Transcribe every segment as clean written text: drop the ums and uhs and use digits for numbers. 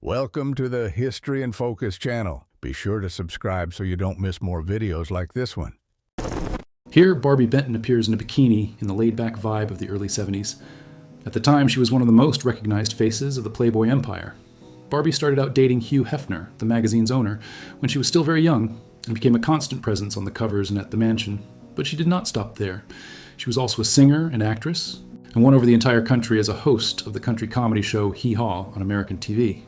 Welcome to the History in Focus channel. Be sure to subscribe so you don't miss more videos like this one. Here, Barbie Benton appears in a bikini in the laid-back vibe of the early 70s. At the time, she was one of the most recognized faces of the Playboy empire. Barbie started out dating Hugh Hefner, the magazine's owner, when she was still very young, and became a constant presence on the covers and at the mansion. But she did not stop there. She was also a singer and actress, and won over the entire country as a host of the country comedy show Hee Haw on American TV.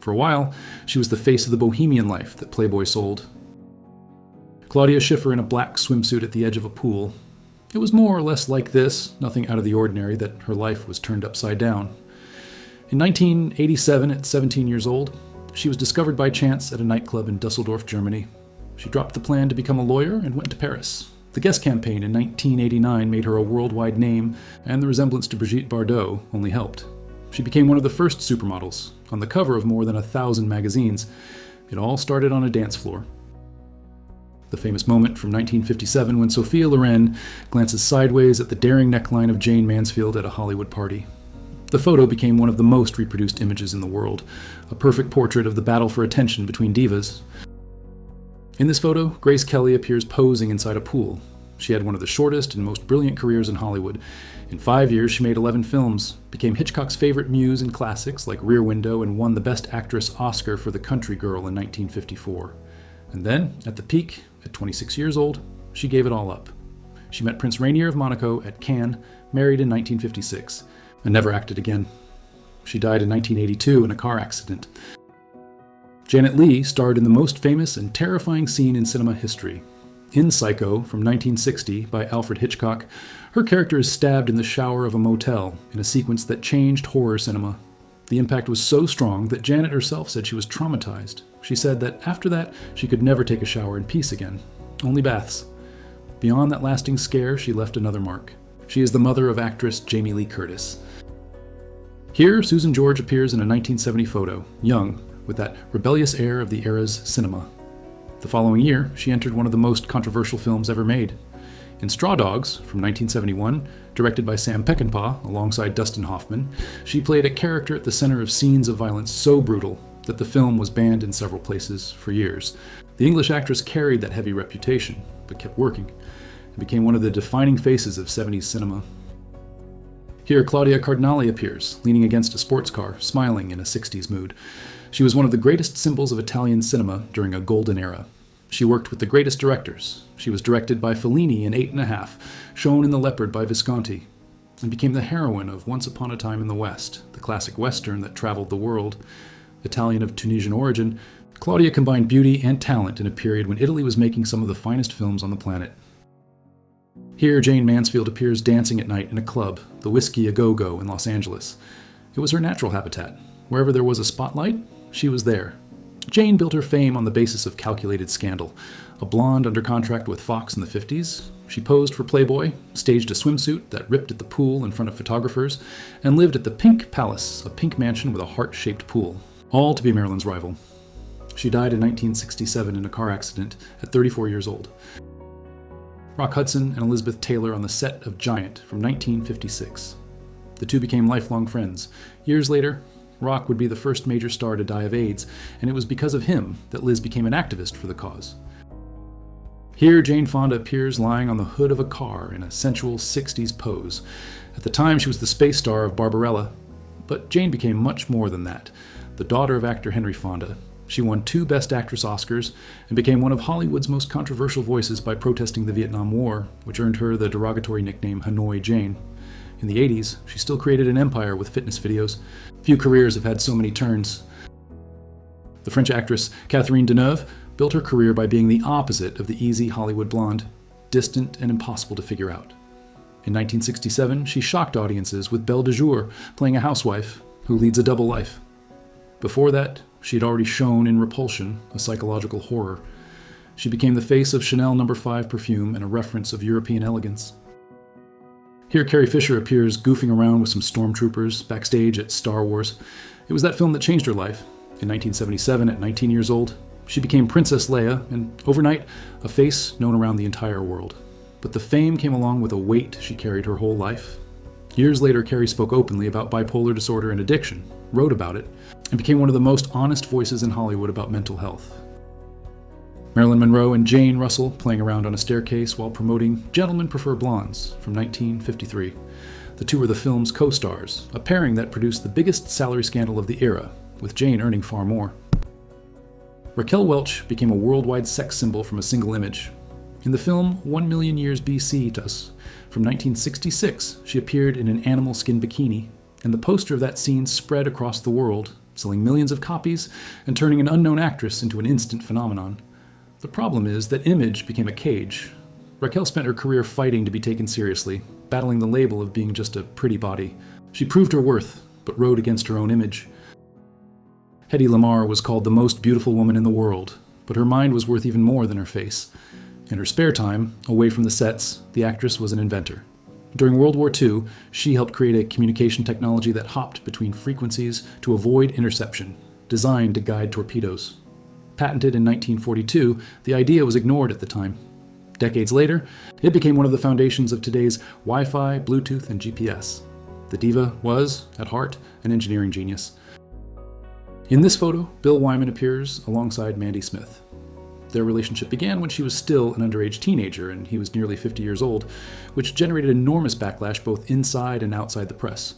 For a while, she was the face of the bohemian life that Playboy sold. Claudia Schiffer in a black swimsuit at the edge of a pool. It was more or less like this, nothing out of the ordinary, that her life was turned upside down. In 1987, at 17 years old, she was discovered by chance at a nightclub in Dusseldorf, Germany. She dropped the plan to become a lawyer and went to Paris. The Guess campaign in 1989 made her a worldwide name, and the resemblance to Brigitte Bardot only helped. She became one of the first supermodels, on the cover of more than 1,000 magazines. It all started on a dance floor. The famous moment from 1957 when Sophia Loren glances sideways at the daring neckline of Jane Mansfield at a Hollywood party. The photo became one of the most reproduced images in the world, a perfect portrait of the battle for attention between divas. In this photo, Grace Kelly appears posing inside a pool. She had one of the shortest and most brilliant careers in Hollywood. In 5 years, she made 11 films, became Hitchcock's favorite muse in classics like Rear Window, and won the Best Actress Oscar for The Country Girl in 1954. And then, at the peak, at 26 years old, she gave it all up. She met Prince Rainier of Monaco at Cannes, married in 1956, and never acted again. She died in 1982 in a car accident. Janet Leigh starred in the most famous and terrifying scene in cinema history. In Psycho, from 1960, by Alfred Hitchcock, her character is stabbed in the shower of a motel in a sequence that changed horror cinema. The impact was so strong that Janet herself said she was traumatized. She said that after that, she could never take a shower in peace again. Only baths. Beyond that lasting scare, she left another mark. She is the mother of actress Jamie Lee Curtis. Here, Susan George appears in a 1970 photo, young, with that rebellious air of the era's cinema. The following year, she entered one of the most controversial films ever made. In Straw Dogs, from 1971, directed by Sam Peckinpah alongside Dustin Hoffman, she played a character at the center of scenes of violence so brutal that the film was banned in several places for years. The English actress carried that heavy reputation, but kept working, and became one of the defining faces of 70s cinema. Here, Claudia Cardinale appears, leaning against a sports car, smiling in a 60s mood. She was one of the greatest symbols of Italian cinema during a golden era. She worked with the greatest directors. She was directed by Fellini in 8 1/2, shown in The Leopard by Visconti, and became the heroine of Once Upon a Time in the West, the classic Western that traveled the world. Italian of Tunisian origin, Claudia combined beauty and talent in a period when Italy was making some of the finest films on the planet. Here, Jane Mansfield appears dancing at night in a club, the Whiskey A Go-Go in Los Angeles. It was her natural habitat. Wherever there was a spotlight, she was there. Jane built her fame on the basis of calculated scandal. A blonde under contract with Fox in the 50s, she posed for Playboy, staged a swimsuit that ripped at the pool in front of photographers, and lived at the Pink Palace, a pink mansion with a heart-shaped pool, all to be Marilyn's rival. She died in 1967 in a car accident at 34 years old. Rock Hudson and Elizabeth Taylor on the set of Giant from 1956. The two became lifelong friends. Years later, Rock would be the first major star to die of AIDS, and it was because of him that Liz became an activist for the cause. Here, Jane Fonda appears lying on the hood of a car in a sensual 60s pose. At the time, she was the space star of Barbarella, but Jane became much more than that. The daughter of actor Henry Fonda, she won 2 Best Actress Oscars and became one of Hollywood's most controversial voices by protesting the Vietnam War, which earned her the derogatory nickname Hanoi Jane. In the 80s, she still created an empire with fitness videos. Few careers have had so many turns. The French actress Catherine Deneuve built her career by being the opposite of the easy Hollywood blonde, distant and impossible to figure out. In 1967, she shocked audiences with Belle de Jour, playing a housewife who leads a double life. Before that, she had already shown in Repulsion, a psychological horror. She became the face of Chanel No. 5 perfume and a reference of European elegance. Here, Carrie Fisher appears goofing around with some stormtroopers backstage at Star Wars. It was that film that changed her life. In 1977, at 19 years old, she became Princess Leia, and overnight, a face known around the entire world. But the fame came along with a weight she carried her whole life. Years later, Carey spoke openly about bipolar disorder and addiction, wrote about it, and became one of the most honest voices in Hollywood about mental health. Marilyn Monroe and Jane Russell playing around on a staircase while promoting Gentlemen Prefer Blondes from 1953. The two were the film's co-stars, a pairing that produced the biggest salary scandal of the era, with Jane earning far more. Raquel Welch became a worldwide sex symbol from a single image. In the film 1 Million Years BC to Us, from 1966, she appeared in an animal skin bikini, and the poster of that scene spread across the world, selling millions of copies and turning an unknown actress into an instant phenomenon. The problem is that image became a cage. Raquel spent her career fighting to be taken seriously, battling the label of being just a pretty body. She proved her worth, but rode against her own image. Hedy Lamarr was called the most beautiful woman in the world, but her mind was worth even more than her face. In her spare time, away from the sets, the actress was an inventor. During World War II, she helped create a communication technology that hopped between frequencies to avoid interception, designed to guide torpedoes. Patented in 1942, the idea was ignored at the time. Decades later, it became one of the foundations of today's Wi-Fi, Bluetooth, and GPS. The diva was, at heart, an engineering genius. In this photo, Bill Wyman appears alongside Mandy Smith. Their relationship began when she was still an underage teenager and he was nearly 50 years old, which generated enormous backlash both inside and outside the press.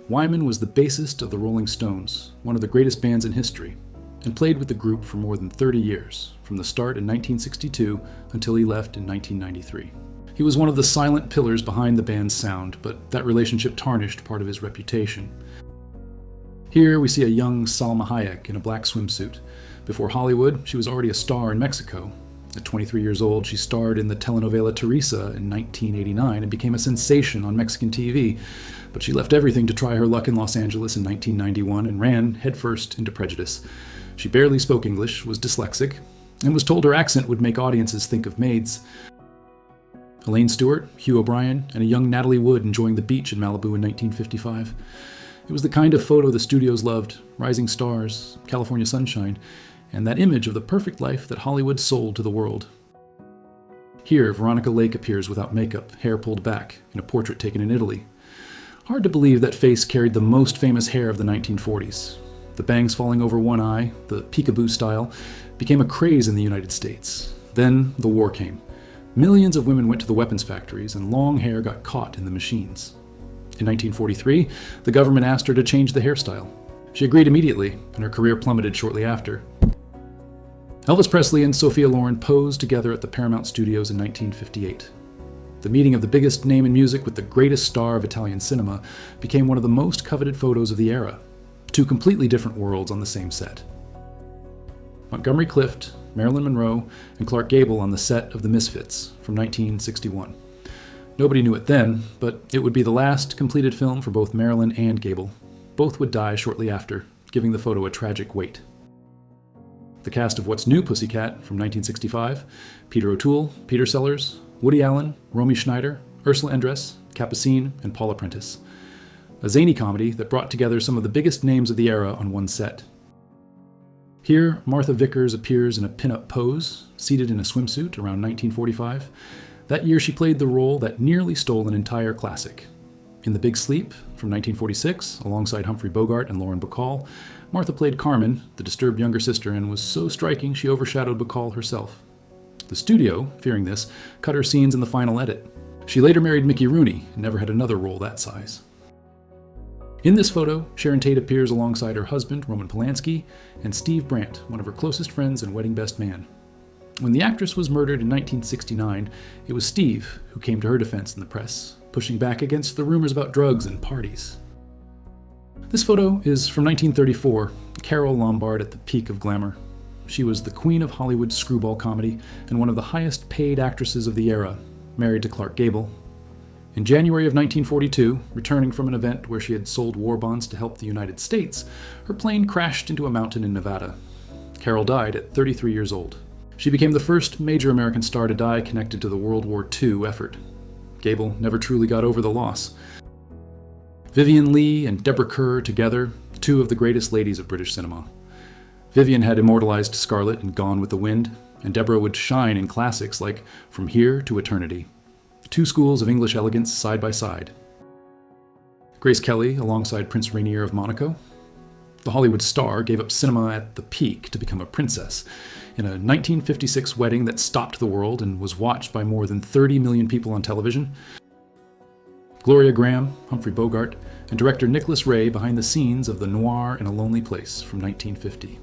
Wyman was the bassist of the Rolling Stones, one of the greatest bands in history, and played with the group for more than 30 years, from the start in 1962 until he left in 1993. He was one of the silent pillars behind the band's sound, but that relationship tarnished part of his reputation. Here we see a young Salma Hayek in a black swimsuit. Before Hollywood, she was already a star in Mexico. At 23 years old, she starred in the telenovela Teresa in 1989 and became a sensation on Mexican TV, but she left everything to try her luck in Los Angeles in 1991 and ran headfirst into prejudice. She barely spoke English, was dyslexic, and was told her accent would make audiences think of maids. Elaine Stewart, Hugh O'Brien, and a young Natalie Wood enjoying the beach in Malibu in 1955. It was the kind of photo the studios loved, rising stars, California sunshine, and that image of the perfect life that Hollywood sold to the world. Here, Veronica Lake appears without makeup, hair pulled back, in a portrait taken in Italy. Hard to believe that face carried the most famous hair of the 1940s. The bangs falling over one eye, the peekaboo style, became a craze in the United States. Then the war came. Millions of women went to the weapons factories, and long hair got caught in the machines. In 1943, the government asked her to change the hairstyle. She agreed immediately, and her career plummeted shortly after. Elvis Presley and Sophia Loren posed together at the Paramount Studios in 1958. The meeting of the biggest name in music with the greatest star of Italian cinema became one of the most coveted photos of the era. Two completely different worlds on the same set. Montgomery Clift, Marilyn Monroe, and Clark Gable on the set of The Misfits from 1961. Nobody knew it then, but it would be the last completed film for both Marilyn and Gable. Both would die shortly after, giving the photo a tragic weight. The cast of What's New, Pussycat from 1965, Peter O'Toole, Peter Sellers, Woody Allen, Romy Schneider, Ursula Andress, Capucine, and Paula Prentice. A zany comedy that brought together some of the biggest names of the era on one set. Here, Martha Vickers appears in a pin-up pose, seated in a swimsuit around 1945. That year she played the role that nearly stole an entire classic. In The Big Sleep from 1946, alongside Humphrey Bogart and Lauren Bacall, Martha played Carmen, the disturbed younger sister, and was so striking she overshadowed Bacall herself. The studio, fearing this, cut her scenes in the final edit. She later married Mickey Rooney and never had another role that size. In this photo, Sharon Tate appears alongside her husband, Roman Polanski, and Steve Brandt, one of her closest friends and wedding best man. When the actress was murdered in 1969, it was Steve who came to her defense in the press, pushing back against the rumors about drugs and parties. This photo is from 1934, Carole Lombard at the peak of glamour. She was the queen of Hollywood screwball comedy and one of the highest paid actresses of the era, married to Clark Gable. In January of 1942, returning from an event where she had sold war bonds to help the United States, her plane crashed into a mountain in Nevada. Carole died at 33 years old. She became the first major American star to die connected to the World War II effort. Gable never truly got over the loss. Vivien Leigh and Deborah Kerr together, two of the greatest ladies of British cinema. Vivien had immortalized Scarlett in Gone with the Wind, and Deborah would shine in classics like From Here to Eternity. Two schools of English elegance side by side. Grace Kelly alongside Prince Rainier of Monaco. The Hollywood star gave up cinema at the peak to become a princess in a 1956 wedding that stopped the world and was watched by more than 30 million people on television. Gloria Graham, Humphrey Bogart, and director Nicholas Ray behind the scenes of The Noir in a Lonely Place from 1950.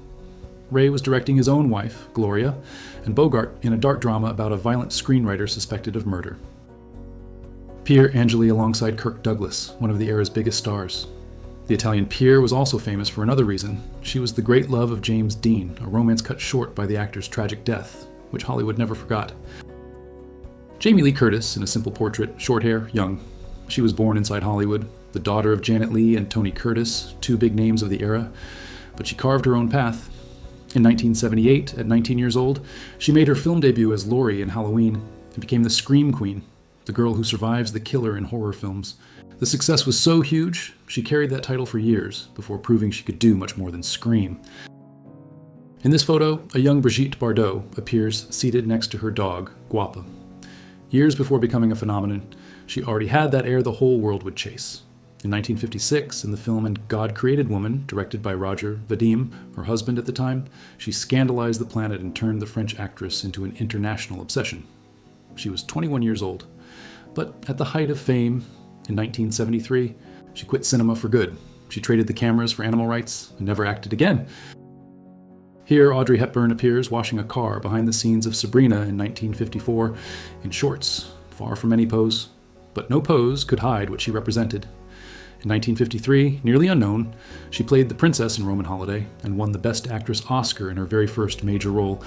Ray was directing his own wife, Gloria, and Bogart in a dark drama about a violent screenwriter suspected of murder. Pier Angeli alongside Kirk Douglas, one of the era's biggest stars. The Italian Pier was also famous for another reason. She was the great love of James Dean, a romance cut short by the actor's tragic death, which Hollywood never forgot. Jamie Lee Curtis in A Simple Portrait, short hair, young. She was born inside Hollywood, the daughter of Janet Leigh and Tony Curtis, two big names of the era, but she carved her own path. In 1978, at 19 years old, she made her film debut as Laurie in Halloween and became the Scream Queen, the girl who survives the killer in horror films. The success was so huge, she carried that title for years before proving she could do much more than scream. In this photo, a young Brigitte Bardot appears seated next to her dog, Guapa. Years before becoming a phenomenon, she already had that air the whole world would chase. In 1956, in the film And God Created Woman, directed by Roger Vadim, her husband at the time, she scandalized the planet and turned the French actress into an international obsession. She was 21 years old. But at the height of fame, in 1973, she quit cinema for good. She traded the cameras for animal rights and never acted again. Here, Audrey Hepburn appears washing a car behind the scenes of Sabrina in 1954 in shorts, far from any pose. But no pose could hide what she represented. In 1953, nearly unknown, she played the princess in Roman Holiday and won the Best Actress Oscar in her very first major role.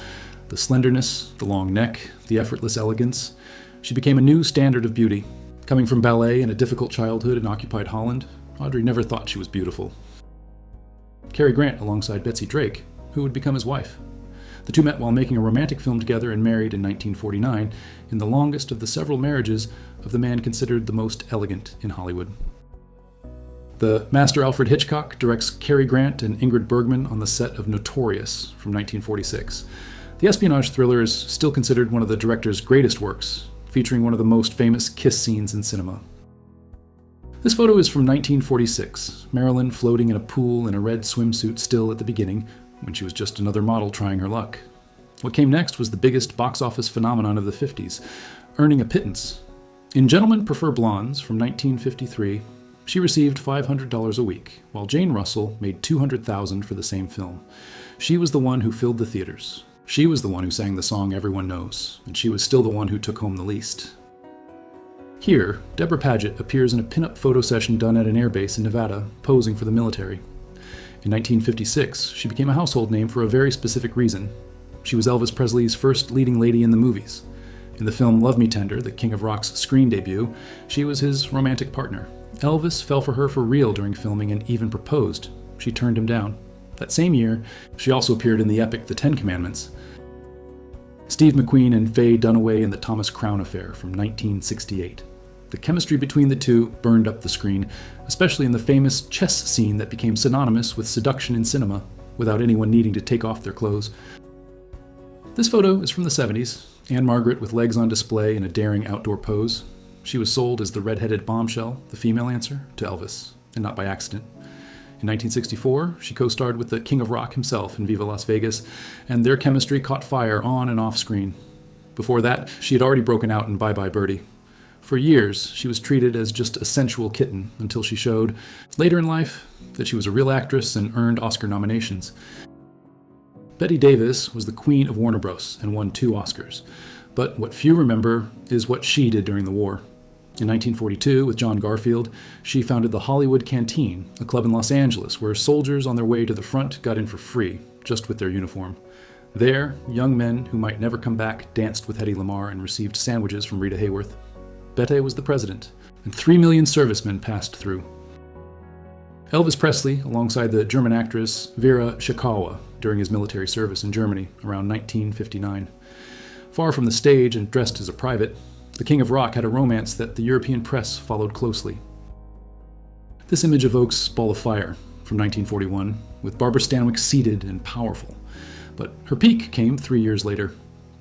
The slenderness, the long neck, the effortless elegance. She became a new standard of beauty. Coming from ballet and a difficult childhood in occupied Holland, Audrey never thought she was beautiful. Cary Grant alongside Betsy Drake, who would become his wife. The two met while making a romantic film together and married in 1949, in the longest of the several marriages of the man considered the most elegant in Hollywood. The master Alfred Hitchcock directs Cary Grant and Ingrid Bergman on the set of Notorious from 1946. The espionage thriller is still considered one of the director's greatest works, featuring one of the most famous kiss scenes in cinema. This photo is from 1946, Marilyn floating in a pool in a red swimsuit still at the beginning, when she was just another model trying her luck. What came next was the biggest box office phenomenon of the 50s, earning a pittance. In Gentlemen Prefer Blondes from 1953, she received $500 a week, while Jane Russell made $200,000 for the same film. She was the one who filled the theaters. She was the one who sang the song everyone knows, and she was still the one who took home the least. Here, Deborah Paget appears in a pin-up photo session done at an airbase in Nevada, posing for the military. In 1956, she became a household name for a very specific reason. She was Elvis Presley's first leading lady in the movies. In the film Love Me Tender, the King of Rock's screen debut, she was his romantic partner. Elvis fell for her for real during filming and even proposed. She turned him down. That same year, she also appeared in the epic The Ten Commandments. Steve McQueen and Faye Dunaway in The Thomas Crown Affair from 1968. The chemistry between the two burned up the screen, especially in the famous chess scene that became synonymous with seduction in cinema, without anyone needing to take off their clothes. This photo is from the 70s, Anne Margaret with legs on display in a daring outdoor pose. She was sold as the red-headed bombshell, the female answer, to Elvis, and not by accident. In 1964, she co-starred with the King of Rock himself in Viva Las Vegas, and their chemistry caught fire on and off screen. Before that, she had already broken out in Bye Bye Birdie. For years, she was treated as just a sensual kitten until she showed, later in life, that she was a real actress and earned Oscar nominations. Bette Davis was the queen of Warner Bros. And won 2 Oscars. But what few remember is what she did during the war. In 1942, with John Garfield, she founded the Hollywood Canteen, a club in Los Angeles where soldiers on their way to the front got in for free, just with their uniform. There, young men who might never come back danced with Hedy Lamarr and received sandwiches from Rita Hayworth. Bette was the president, and 3 million servicemen passed through. Elvis Presley, alongside the German actress Vera Schikawa, during his military service in Germany around 1959. Far from the stage and dressed as a private, the King of Rock had a romance that the European press followed closely. This image evokes Ball of Fire from 1941, with Barbara Stanwyck seated and powerful. But her peak came 3 years later.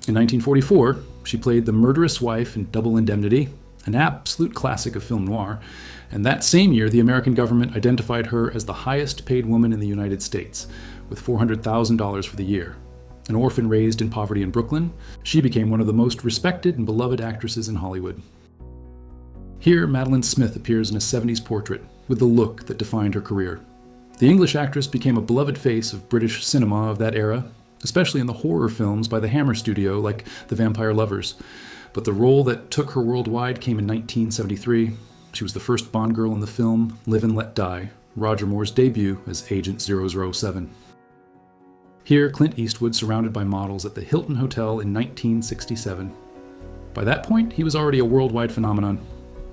In 1944, she played the murderous wife in Double Indemnity, an absolute classic of film noir, and that same year the American government identified her as the highest paid woman in the United States, with $400,000 for the year. An orphan raised in poverty in Brooklyn, she became one of the most respected and beloved actresses in Hollywood. Here, Madeline Smith appears in a 70s portrait with the look that defined her career. The English actress became a beloved face of British cinema of that era, especially in the horror films by the Hammer Studio like The Vampire Lovers. But the role that took her worldwide came in 1973. She was the first Bond girl in the film Live and Let Die, Roger Moore's debut as Agent 007. Here, Clint Eastwood surrounded by models at the Hilton Hotel in 1967. By that point, he was already a worldwide phenomenon.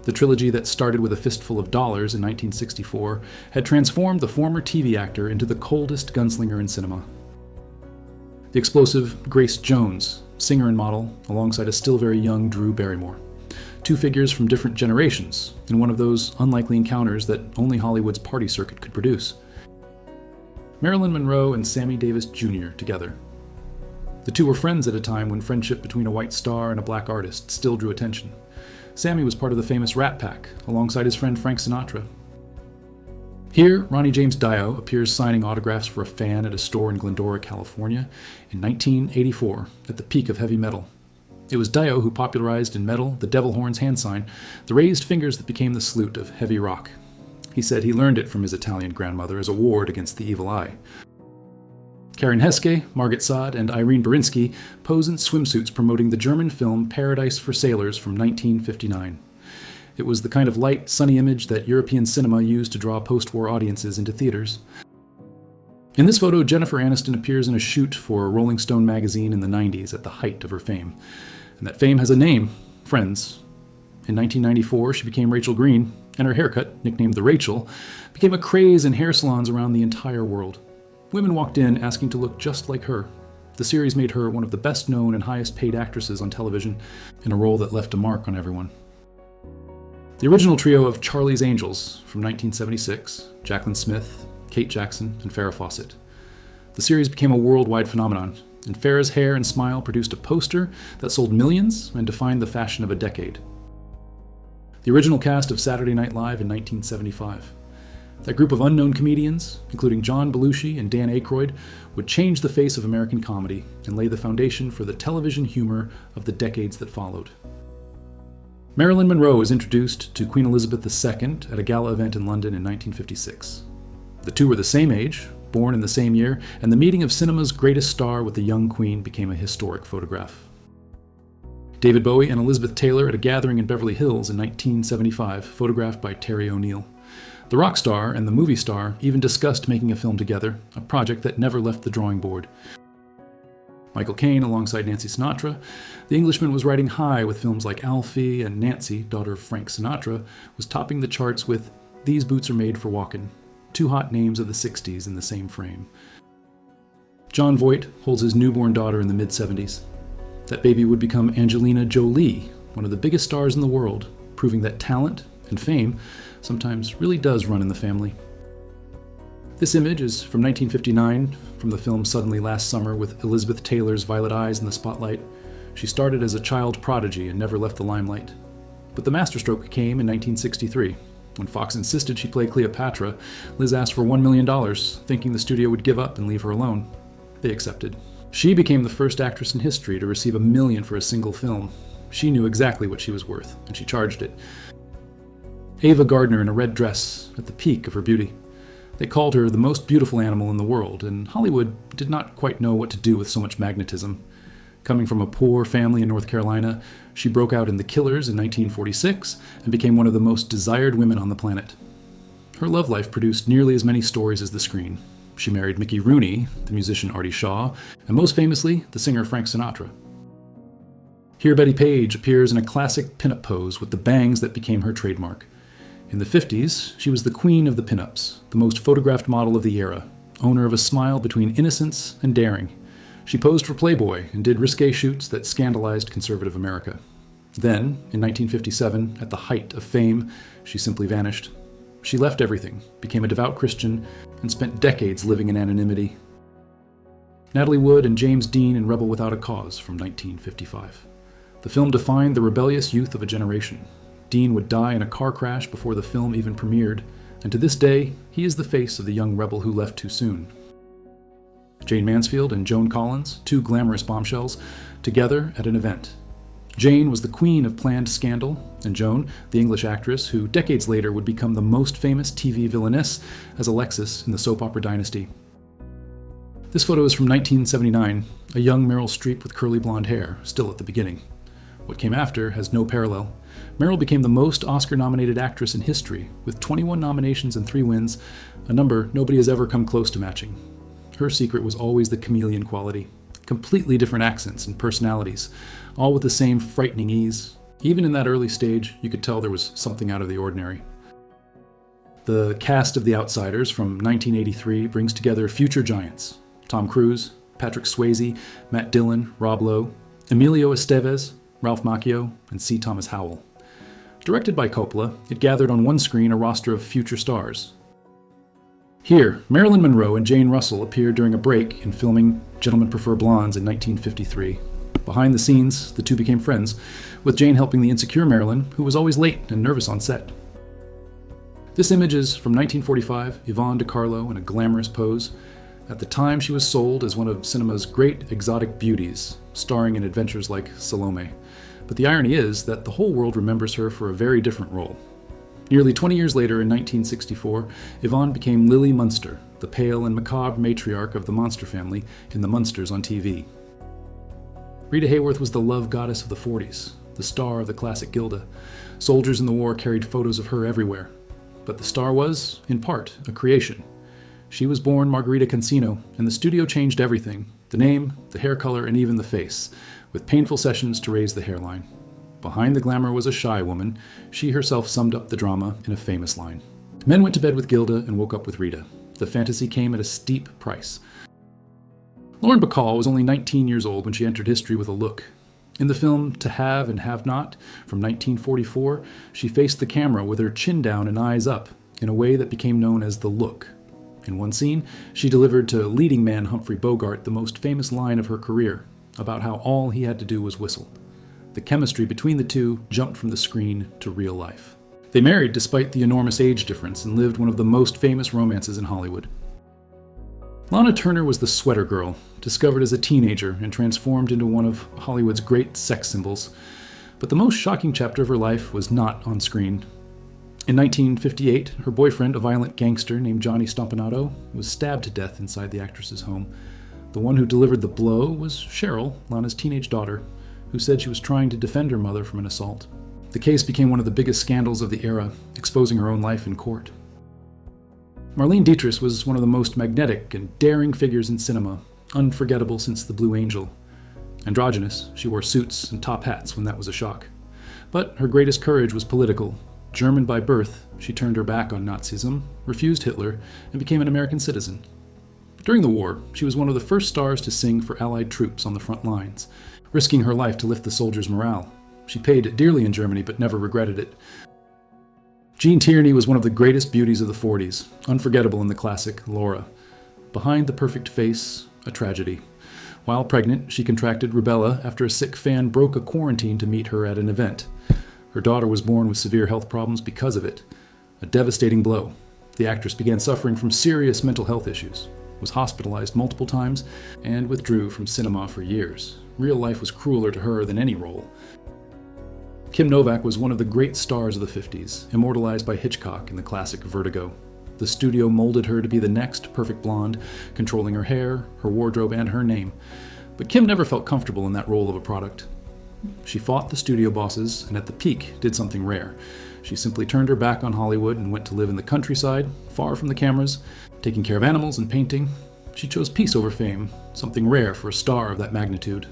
The trilogy that started with A Fistful of Dollars in 1964 had transformed the former TV actor into the coldest gunslinger in cinema. The explosive Grace Jones, singer and model, alongside a still very young Drew Barrymore. Two figures from different generations, in one of those unlikely encounters that only Hollywood's party circuit could produce. Marilyn Monroe and Sammy Davis Jr. together. The two were friends at a time when friendship between a white star and a black artist still drew attention. Sammy was part of the famous Rat Pack, alongside his friend Frank Sinatra. Here, Ronnie James Dio appears signing autographs for a fan at a store in Glendora, California, in 1984, at the peak of heavy metal. It was Dio who popularized in metal the devil horns hand sign, the raised fingers that became the salute of heavy rock. He said he learned it from his Italian grandmother as a ward against the evil eye. Karen Heske, Margit Sade, and Irene Berinsky pose in swimsuits promoting the German film Paradise for Sailors from 1959. It was the kind of light, sunny image that European cinema used to draw post-war audiences into theaters. In this photo, Jennifer Aniston appears in a shoot for Rolling Stone magazine in the 90s at the height of her fame. And that fame has a name, Friends. In 1994, she became Rachel Green, and her haircut, nicknamed the Rachel, became a craze in hair salons around the entire world. Women walked in asking to look just like her. The series made her one of the best-known and highest-paid actresses on television, in a role that left a mark on everyone. The original trio of Charlie's Angels from 1976, Jaclyn Smith, Kate Jackson, and Farrah Fawcett. The series became a worldwide phenomenon, and Farrah's hair and smile produced a poster that sold millions and defined the fashion of a decade. The original cast of Saturday Night Live in 1975. That group of unknown comedians, including John Belushi and Dan Aykroyd, would change the face of American comedy and lay the foundation for the television humor of the decades that followed. Marilyn Monroe was introduced to Queen Elizabeth II at a gala event in London in 1956. The two were the same age, born in the same year, and the meeting of cinema's greatest star with the young queen became a historic photograph. David Bowie and Elizabeth Taylor at a gathering in Beverly Hills in 1975, photographed by Terry O'Neill. The rock star and the movie star even discussed making a film together, a project that never left the drawing board. Michael Caine alongside Nancy Sinatra, the Englishman was riding high with films like Alfie, and Nancy, daughter of Frank Sinatra, was topping the charts with These Boots Are Made for Walkin', two hot names of the 60s in the same frame. Jon Voight holds his newborn daughter in the mid-70s. That baby would become Angelina Jolie, one of the biggest stars in the world, proving that talent and fame sometimes really does run in the family. This image is from 1959, from the film Suddenly Last Summer, with Elizabeth Taylor's violet eyes in the spotlight. She started as a child prodigy and never left the limelight. But the masterstroke came in 1963. When Fox insisted she play Cleopatra, Liz asked for $1 million, thinking the studio would give up and leave her alone. They accepted. She became the first actress in history to receive $1 million for a single film. She knew exactly what she was worth, and she charged it. Ava Gardner in a red dress, at the peak of her beauty. They called her the most beautiful animal in the world, and Hollywood did not quite know what to do with so much magnetism. Coming from a poor family in North Carolina, she broke out in The Killers in 1946 and became one of the most desired women on the planet. Her love life produced nearly as many stories as the screen. She married Mickey Rooney, the musician Artie Shaw, and most famously, the singer Frank Sinatra. Here Betty Page appears in a classic pinup pose with the bangs that became her trademark. In the 50s, she was the queen of the pinups, the most photographed model of the era, owner of a smile between innocence and daring. She posed for Playboy and did risque shoots that scandalized conservative America. Then, in 1957, at the height of fame, she simply vanished. She left everything, became a devout Christian, and spent decades living in anonymity. Natalie Wood and James Dean in Rebel Without a Cause from 1955. The film defined the rebellious youth of a generation. Dean would die in a car crash before the film even premiered, and to this day, he is the face of the young rebel who left too soon. Jane Mansfield and Joan Collins, two glamorous bombshells, together at an event. Jane was the queen of planned scandal, and Joan, the English actress who decades later would become the most famous TV villainess as Alexis in the soap opera dynasty. This photo is from 1979, a young Meryl Streep with curly blonde hair, still at the beginning. What came after has no parallel. Meryl became the most Oscar-nominated actress in history, with 21 nominations and 3 wins, a number nobody has ever come close to matching. Her secret was always the chameleon quality. Completely different accents and personalities, all with the same frightening ease. Even in that early stage, you could tell there was something out of the ordinary. The cast of The Outsiders from 1983 brings together future giants: Tom Cruise, Patrick Swayze, Matt Dillon, Rob Lowe, Emilio Estevez, Ralph Macchio, and C. Thomas Howell. Directed by Coppola, it gathered on one screen a roster of future stars. Here, Marilyn Monroe and Jane Russell appeared during a break in filming Gentlemen Prefer Blondes in 1953. Behind the scenes, the two became friends, with Jane helping the insecure Marilyn, who was always late and nervous on set. This image is from 1945, Yvonne DiCarlo in a glamorous pose. At the time, she was sold as one of cinema's great exotic beauties, starring in adventures like Salome. But the irony is that the whole world remembers her for a very different role. Nearly 20 years later, in 1964, Yvonne became Lily Munster, the pale and macabre matriarch of the Monster family in The Munsters on TV. Rita Hayworth was the love goddess of the 40s, the star of the classic Gilda. Soldiers in the war carried photos of her everywhere. But the star was, in part, a creation. She was born Margarita Cancino, and the studio changed everything: the name, the hair color, and even the face, with painful sessions to raise the hairline. Behind the glamour was a shy woman. She herself summed up the drama in a famous line: "Men went to bed with Gilda and woke up with Rita. The fantasy came at a steep price." Lauren Bacall was only 19 years old when she entered history with a look. In the film To Have and Have Not from 1944, she faced the camera with her chin down and eyes up in a way that became known as the look. In one scene, she delivered to leading man Humphrey Bogart the most famous line of her career, about how all he had to do was whistle. The chemistry between the two jumped from the screen to real life. They married despite the enormous age difference and lived one of the most famous romances in Hollywood. Lana Turner was the sweater girl, discovered as a teenager and transformed into one of Hollywood's great sex symbols. But the most shocking chapter of her life was not on screen. In 1958, her boyfriend, a violent gangster named Johnny Stompanato, was stabbed to death inside the actress's home. The one who delivered the blow was Cheryl, Lana's teenage daughter, who said she was trying to defend her mother from an assault. The case became one of the biggest scandals of the era, exposing her own life in court. Marlene Dietrich was one of the most magnetic and daring figures in cinema, unforgettable since The Blue Angel. Androgynous, she wore suits and top hats when that was a shock. But her greatest courage was political. German by birth, she turned her back on Nazism, refused Hitler, and became an American citizen. During the war, she was one of the first stars to sing for Allied troops on the front lines, risking her life to lift the soldiers' morale. She paid dearly in Germany, but never regretted it. Jean Tierney was one of the greatest beauties of the 40s, unforgettable in the classic Laura. Behind the perfect face, a tragedy. While pregnant, she contracted rubella after a sick fan broke a quarantine to meet her at an event. Her daughter was born with severe health problems because of it. A devastating blow. The actress began suffering from serious mental health issues, was hospitalized multiple times, and withdrew from cinema for years. Real life was crueler to her than any role. Kim Novak was one of the great stars of the 50s, immortalized by Hitchcock in the classic Vertigo. The studio molded her to be the next perfect blonde, controlling her hair, her wardrobe, and her name. But Kim never felt comfortable in that role of a product. She fought the studio bosses, and at the peak did something rare. She simply turned her back on Hollywood and went to live in the countryside, far from the cameras, taking care of animals and painting. She chose peace over fame, something rare for a star of that magnitude.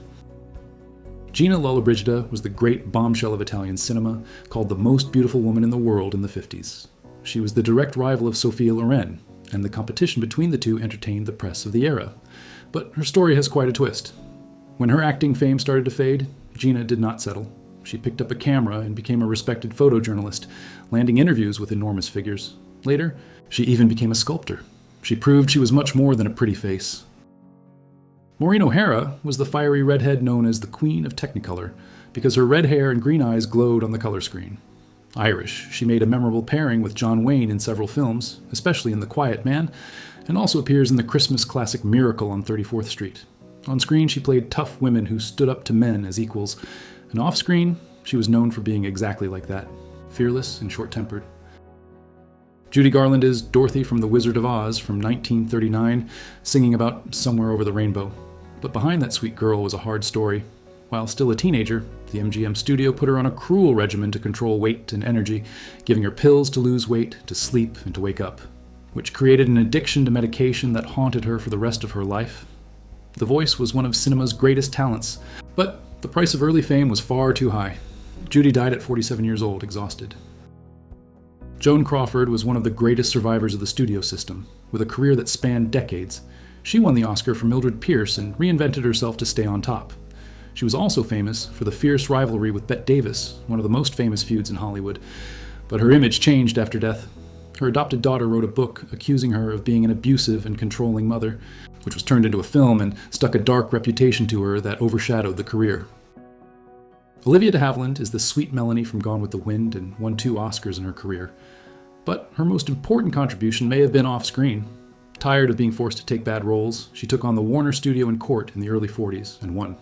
Gina Lollobrigida was the great bombshell of Italian cinema, called the most beautiful woman in the world in the 50s. She was the direct rival of Sophia Loren, and the competition between the two entertained the press of the era. But her story has quite a twist. When her acting fame started to fade, Gina did not settle. She picked up a camera and became a respected photojournalist, landing interviews with enormous figures. Later, she even became a sculptor. She proved she was much more than a pretty face. Maureen O'Hara was the fiery redhead known as the Queen of Technicolor because her red hair and green eyes glowed on the color screen. Irish, she made a memorable pairing with John Wayne in several films, especially in The Quiet Man, and also appears in the Christmas classic Miracle on 34th Street. On screen, she played tough women who stood up to men as equals, and off-screen, she was known for being exactly like that, fearless and short-tempered. Judy Garland is Dorothy from The Wizard of Oz from 1939, singing about somewhere over the rainbow. But behind that sweet girl was a hard story. While still a teenager, the MGM studio put her on a cruel regimen to control weight and energy, giving her pills to lose weight, to sleep, and to wake up, which created an addiction to medication that haunted her for the rest of her life. The voice was one of cinema's greatest talents, but the price of early fame was far too high. Judy died at 47 years old, exhausted. Joan Crawford was one of the greatest survivors of the studio system, with a career that spanned decades. She won the Oscar for Mildred Pierce and reinvented herself to stay on top. She was also famous for the fierce rivalry with Bette Davis, one of the most famous feuds in Hollywood. But her image changed after death. Her adopted daughter wrote a book accusing her of being an abusive and controlling mother, which was turned into a film and stuck a dark reputation to her that overshadowed the career. Olivia de Havilland is the sweet Melanie from Gone with the Wind and won 2 Oscars in her career. But her most important contribution may have been off-screen. Tired of being forced to take bad roles, she took on the Warner studio in court in the early 40s and won.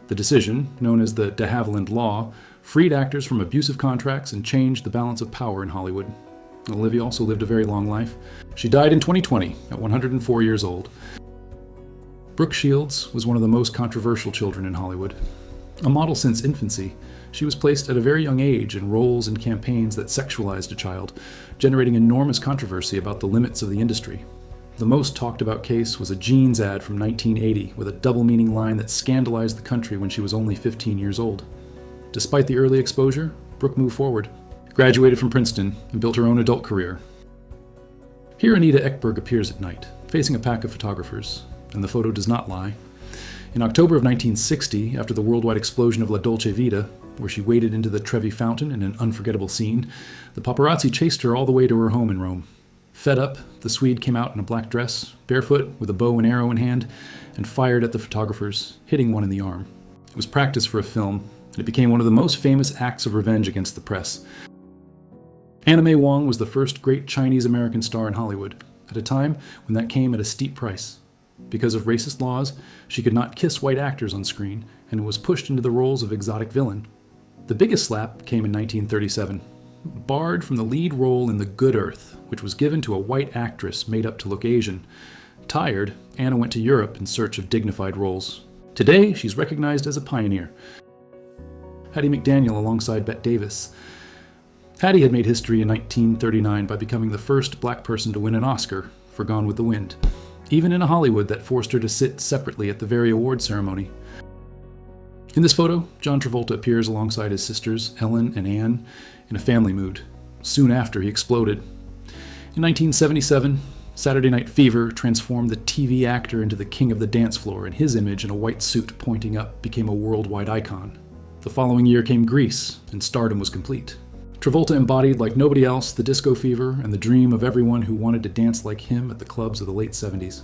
The decision, known as the de Havilland Law, freed actors from abusive contracts and changed the balance of power in Hollywood. Olivia also lived a very long life. She died in 2020 at 104 years old. Brooke Shields was one of the most controversial children in Hollywood. A model since infancy, she was placed at a very young age in roles and campaigns that sexualized a child, generating enormous controversy about the limits of the industry. The most talked about case was a jeans ad from 1980 with a double-meaning line that scandalized the country when she was only 15 years old. Despite the early exposure, Brooke moved forward, graduated from Princeton, and built her own adult career. Here Anita Ekberg appears at night, facing a pack of photographers, and the photo does not lie. In October of 1960, after the worldwide explosion of La Dolce Vita, where she waded into the Trevi Fountain in an unforgettable scene, the paparazzi chased her all the way to her home in Rome. Fed up, the Swede came out in a black dress, barefoot, with a bow and arrow in hand, and fired at the photographers, hitting one in the arm. It was practice for a film, and it became one of the most famous acts of revenge against the press. Anna May Wong was the first great Chinese-American star in Hollywood, at a time when that came at a steep price. Because of racist laws, she could not kiss white actors on screen, and was pushed into the roles of exotic villain. The biggest slap came in 1937. Barred from the lead role in The Good Earth, which was given to a white actress made up to look Asian. Tired, Anna went to Europe in search of dignified roles. Today, she's recognized as a pioneer. Hattie McDaniel alongside Bette Davis. Hattie had made history in 1939 by becoming the first black person to win an Oscar for Gone with the Wind, even in a Hollywood that forced her to sit separately at the very award ceremony. In this photo, John Travolta appears alongside his sisters, Ellen and Anne, in a family mood, soon after he exploded. In 1977, Saturday Night Fever transformed the TV actor into the king of the dance floor, and his image in a white suit pointing up became a worldwide icon. The following year came Grease, and stardom was complete. Travolta embodied, like nobody else, the disco fever and the dream of everyone who wanted to dance like him at the clubs of the late 70s.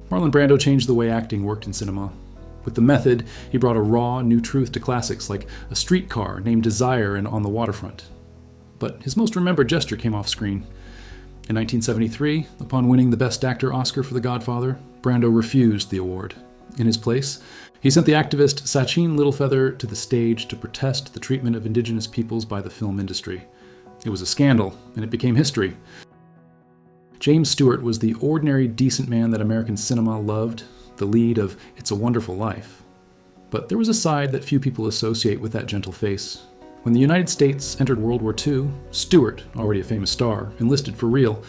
Marlon Brando changed the way acting worked in cinema. With The Method, he brought a raw, new truth to classics like A Streetcar named Desire and On the Waterfront. But his most remembered gesture came off screen. In 1973, upon winning the Best Actor Oscar for The Godfather, Brando refused the award. In his place, he sent the activist Sachin Littlefeather to the stage to protest the treatment of indigenous peoples by the film industry. It was a scandal, and it became history. James Stewart was the ordinary, decent man that American cinema loved, the lead of It's a Wonderful Life. But there was a side that few people associate with that gentle face. When the United States entered World War II, Stewart, already a famous star, enlisted for real.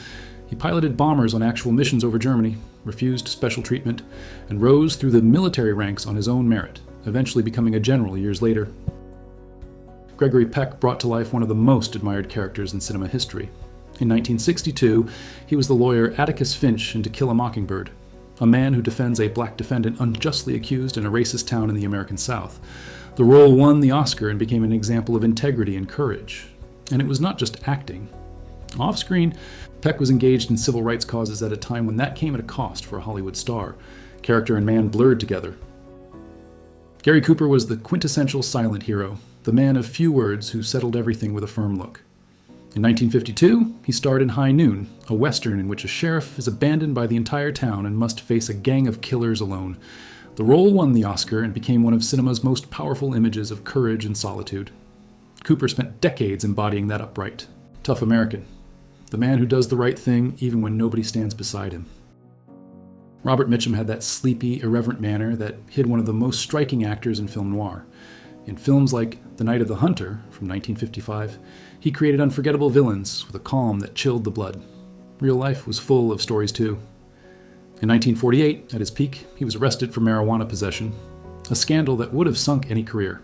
He piloted bombers on actual missions over Germany, refused special treatment, and rose through the military ranks on his own merit, eventually becoming a general years later. Gregory Peck brought to life one of the most admired characters in cinema history. In 1962, he was the lawyer Atticus Finch in To Kill a Mockingbird, a man who defends a black defendant unjustly accused in a racist town in the American South. The role won the Oscar and became an example of integrity and courage. And it was not just acting. Off-screen, Peck was engaged in civil rights causes at a time when that came at a cost for a Hollywood star. Character and man blurred together. Gary Cooper was the quintessential silent hero, the man of few words who settled everything with a firm look. In 1952, he starred in High Noon, a western in which a sheriff is abandoned by the entire town and must face a gang of killers alone. The role won the Oscar and became one of cinema's most powerful images of courage and solitude. Cooper spent decades embodying that upright, tough American, the man who does the right thing even when nobody stands beside him. Robert Mitchum had that sleepy, irreverent manner that hid one of the most striking actors in film noir. In films like The Night of the Hunter from 1955, he created unforgettable villains with a calm that chilled the blood. Real life was full of stories too. In 1948, at his peak, he was arrested for marijuana possession, a scandal that would have sunk any career.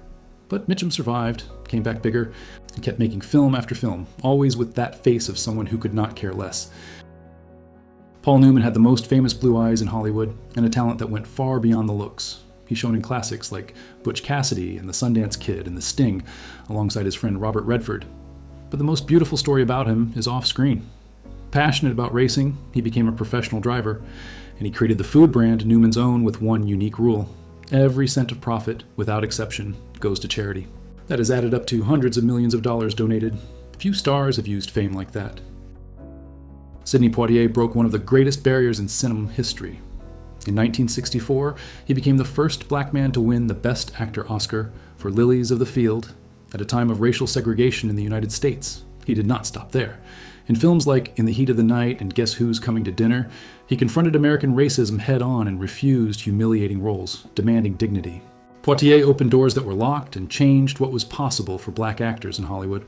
But Mitchum survived, came back bigger, and kept making film after film, always with that face of someone who could not care less. Paul Newman had the most famous blue eyes in Hollywood, and a talent that went far beyond the looks. He's shown in classics like Butch Cassidy and The Sundance Kid and The Sting, alongside his friend Robert Redford. But the most beautiful story about him is off-screen. Passionate about racing, he became a professional driver, and he created the food brand Newman's Own with one unique rule. Every cent of profit, without exception, goes to charity. That has added up to hundreds of millions of dollars donated. Few stars have used fame like that. Sidney Poitier broke one of the greatest barriers in cinema history. In 1964, he became the first black man to win the Best Actor Oscar for Lilies of the Field at a time of racial segregation in the United States. He did not stop there. In films like In the Heat of the Night and Guess Who's Coming to Dinner, he confronted American racism head-on and refused humiliating roles, demanding dignity. Poitier opened doors that were locked and changed what was possible for black actors in Hollywood.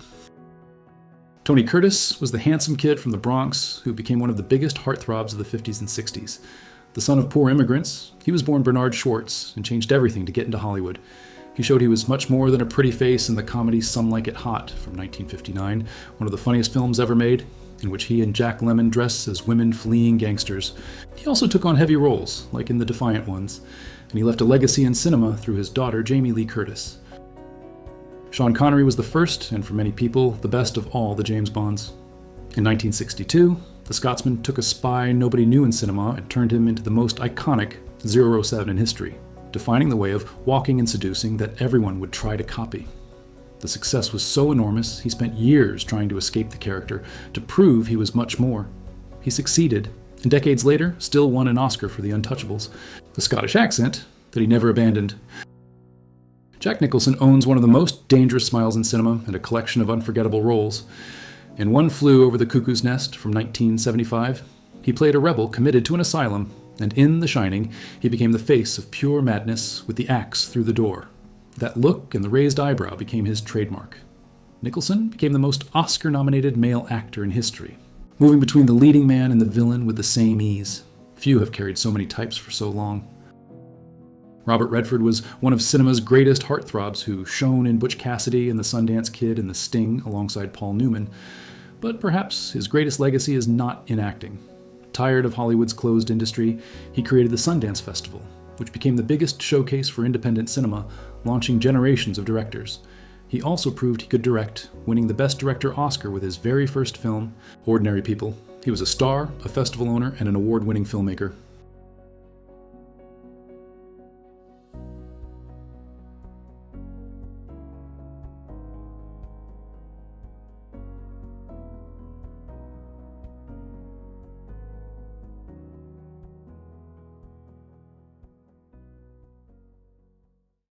Tony Curtis was the handsome kid from the Bronx who became one of the biggest heartthrobs of the 50s and 60s. The son of poor immigrants, he was born Bernard Schwartz and changed everything to get into Hollywood. He showed he was much more than a pretty face in the comedy Some Like It Hot from 1959, one of the funniest films ever made, in which he and Jack Lemmon dress as women fleeing gangsters. He also took on heavy roles, like in The Defiant Ones, and he left a legacy in cinema through his daughter Jamie Lee Curtis. Sean Connery was the first, and for many people, the best of all the James Bonds. In 1962, the Scotsman took a spy nobody knew in cinema and turned him into the most iconic 007 in history, defining the way of walking and seducing that everyone would try to copy. The success was so enormous, he spent years trying to escape the character, to prove he was much more. He succeeded, and decades later, still won an Oscar for The Untouchables, the Scottish accent that he never abandoned. Jack Nicholson owns one of the most dangerous smiles in cinema and a collection of unforgettable roles. In One Flew Over the Cuckoo's Nest from 1975, he played a rebel committed to an asylum, and in The Shining, he became the face of pure madness with the axe through the door. That look and the raised eyebrow became his trademark. Nicholson became the most Oscar-nominated male actor in history, moving between the leading man and the villain with the same ease. Few have carried so many types for so long. Robert Redford was one of cinema's greatest heartthrobs who shone in Butch Cassidy and The Sundance Kid and The Sting alongside Paul Newman. But perhaps his greatest legacy is not in acting. Tired of Hollywood's closed industry, he created the Sundance Festival, which became the biggest showcase for independent cinema, launching generations of directors. He also proved he could direct, winning the Best Director Oscar with his very first film, Ordinary People. He was a star, a festival owner, and an award-winning filmmaker.